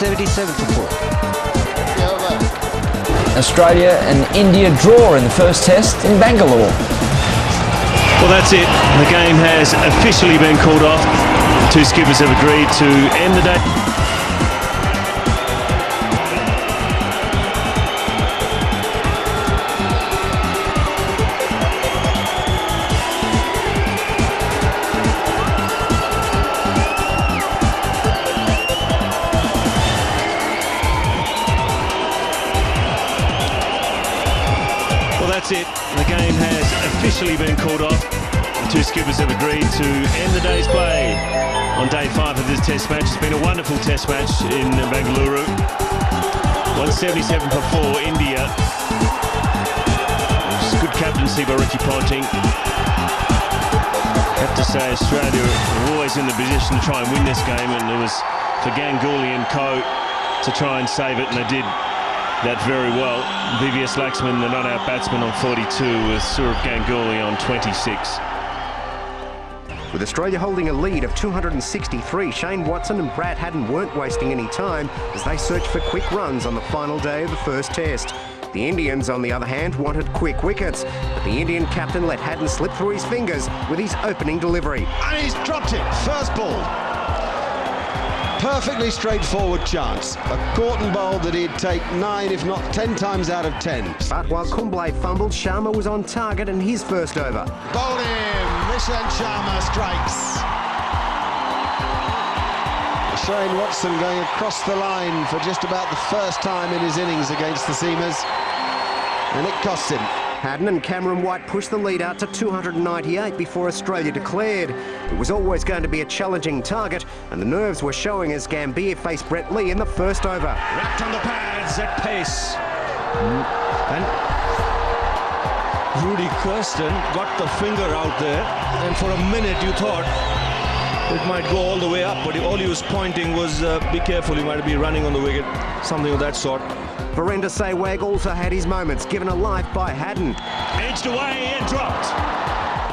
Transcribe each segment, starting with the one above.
177 for 4. Australia and India draw in the first test in Bangalore. Well, that's it. The game has officially been called off. The two skippers have agreed to end the day. That's it. The game has officially been called off. The two skippers have agreed to end the day's play on day 5 of this test match. It's been a wonderful test match in Bengaluru. 177 for 4, India. It's good captaincy by Ricky Ponting. I have to say Australia were always in the position to try and win this game, and it was for Ganguly and co to try and save it, and they did that very well. DivX Laxman, the not-out batsman, on 42, with Sourav Ganguly on 26. With Australia holding a lead of 263, Shane Watson and Brad Haddin weren't wasting any time as they searched for quick runs on the final day of the first test. The Indians, on the other hand, wanted quick wickets, but the Indian captain let Haddin slip through his fingers with his opening delivery. And he's dropped it, first ball. Perfectly straightforward chance. A Gorton bowl that he'd take 9, if not 10 times out of 10. But while Kumble fumbled, Sharma was on target in his first over. Bowled him! Nishant Sharma strikes. Shane Watson going across the line for just about the first time in his innings against the Seamers. And it cost him. Haddin and Cameron White pushed the lead out to 298 before Australia declared. It was always going to be a challenging target, and the nerves were showing as Gambier faced Brett Lee in the first over. Wrapped on the pads at pace. And Rudy Kirsten got the finger out there, and for a minute you thought it might go all the way up, but all he was pointing was be careful, he might be running on the wicket, something of that sort. Virender Sehwag also had his moments, given a life by Haddin. Edged away and dropped.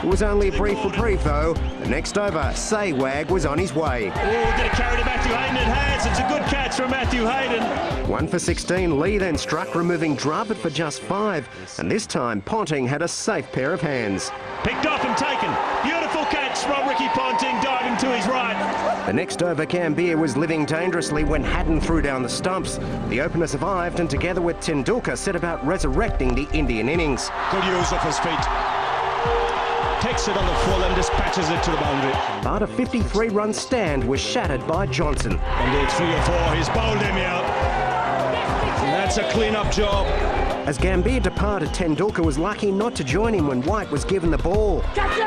It was only a brief reprieve though. The next over, Sehwag was on his way. Oh, did it carry to Matthew Hayden? It has. It's a good catch from Matthew Hayden. 1 for 16, Lee then struck, removing Dravid for just 5. And this time, Ponting had a safe pair of hands. Picked off and taken. Beautiful catch from Ricky Ponting, diving to his right. The next over, Gambier was living dangerously when Haddin threw down the stumps. The opener survived and together with Tendulkar set about resurrecting the Indian innings. Good use of his feet. Takes it on the full and dispatches it to the boundary. But a 53-run stand was shattered by Johnson. On day 3 or 4, he's bowled him out. And that's a clean-up job. As Gambier departed, Tendulkar was lucky not to join him when White was given the ball. Catch it! Oh,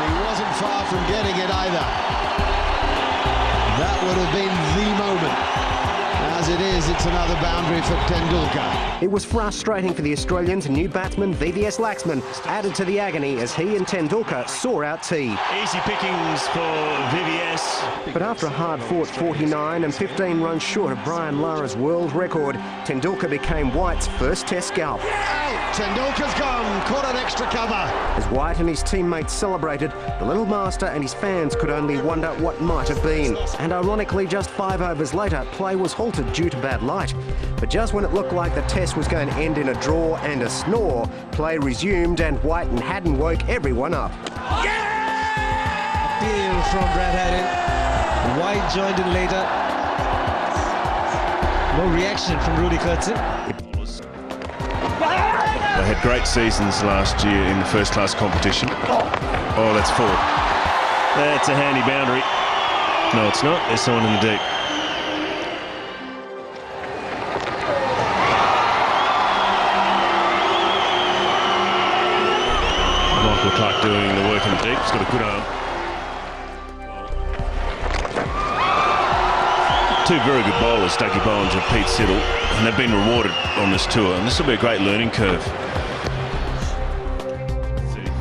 and he wasn't far from getting it either. That would have been the moment. As it is, it's another boundary for Tendulkar. It was frustrating for the Australians, and new batsman DivX Laxman added to the agony as he and Tendulkar saw out tea. Easy pickings for VVS. But after a hard-fought 49 and 15 runs short of Brian Lara's world record, Tendulkar became White's first test scalp. Out! Tendulkar's gone, caught an extra cover. As White and his teammates celebrated, the little master and his fans could only wonder what might have been. And ironically, just 5 overs later, play was halted due to bad light. But just when it looked like the test was going to end in a draw and a snore, play resumed and White and Haddin woke everyone up. Yeah! Appeal from Brad Haddin. White joined in later. No reaction from Rudy Kirsten. They had great seasons last year in the first-class competition. Oh, that's 4. That's a handy boundary. No, it's not. There's someone in the deep. Michael Clark doing the work in the deep. He's got a good arm. 2 very good bowlers, Dougie Bowens and Pete Siddle, and they've been rewarded on this tour, and this will be a great learning curve. 34.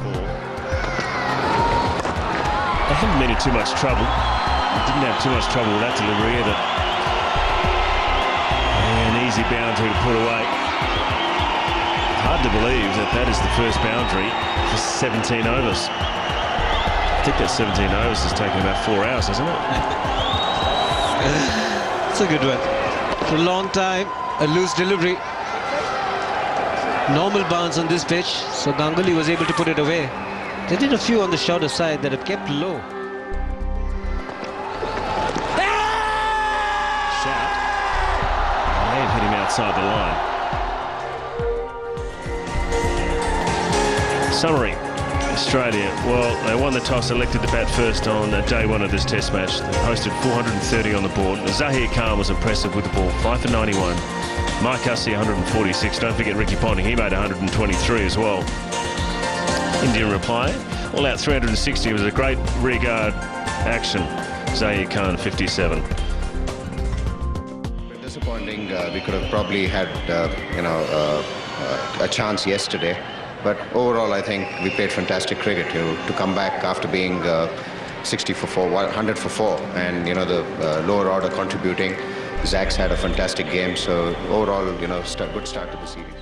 They haven't been in too much trouble. They didn't have too much trouble with that delivery either. An easy boundary to put away. Hard to believe that that is the first boundary for 17 overs. I think that 17 overs has taken about 4 hours, hasn't it? That's a good one. For a long time, a loose delivery. Normal bounce on this pitch, so Ganguly was able to put it away. They did a few on the shorter side that have kept low. Shout. May have hit him outside the line. Summary. Australia, well, they won the toss, elected to bat first on day one of this test match. They posted 430 on the board. Zahir Khan was impressive with the ball, 5 for 91. Mike Hussey, 146. Don't forget Ricky Ponting, he made 123 as well. Indian reply, all out 360. It was a great rearguard action. Zahir Khan, 57. Disappointing. We could have probably had, a chance yesterday. But overall, I think we played fantastic cricket to come back after being 60 for 4, 100 for 4, and the lower order contributing. Zach's had a fantastic game, so overall, good start to the series.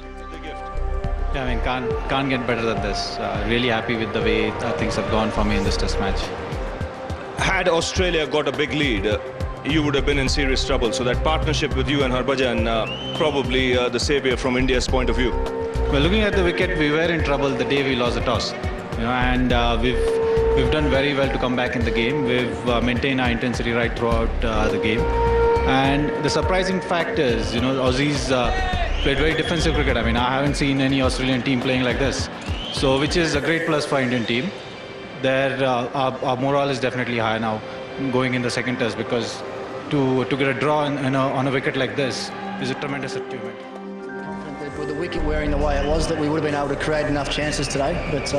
Yeah, I mean, can't get better than this. Really happy with the way things have gone for me in this test match. Had Australia got a big lead, you would have been in serious trouble. So that partnership with you and Harbhajan, probably the savior from India's point of view. Well, looking at the wicket, we were in trouble the day we lost the toss, and we've done very well to come back in the game. We've maintained our intensity right throughout the game, and the surprising fact is, Aussies played very defensive cricket. I mean, I haven't seen any Australian team playing like this, so which is a great plus for Indian team. Our morale is definitely high now going in the second test, because to get a draw on a wicket like this is a tremendous achievement. With the wicket wearing the way it was, that we would have been able to create enough chances today. But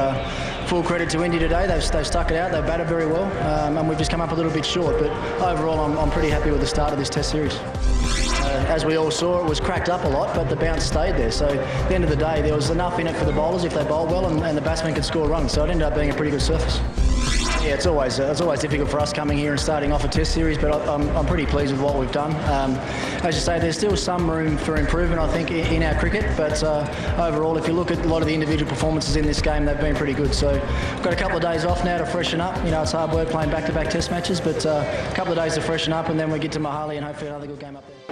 full credit to India today. They've stuck it out. They've batted very well, and we've just come up a little bit short. But overall, I'm pretty happy with the start of this Test series. As we all saw, it was cracked up a lot, but the bounce stayed there. So at the end of the day, there was enough in it for the bowlers if they bowled well, and the batsmen could score runs. So it ended up being a pretty good surface. Yeah, it's always difficult for us coming here and starting off a Test series, but I'm pretty pleased with what we've done. As you say, there's still some room for improvement, I think, in our cricket, but overall, if you look at a lot of the individual performances in this game, they've been pretty good. So we've got a couple of days off now to freshen up. It's hard work playing back-to-back Test matches, but a couple of days to freshen up, and then we get to Mohali and hopefully another good game up there.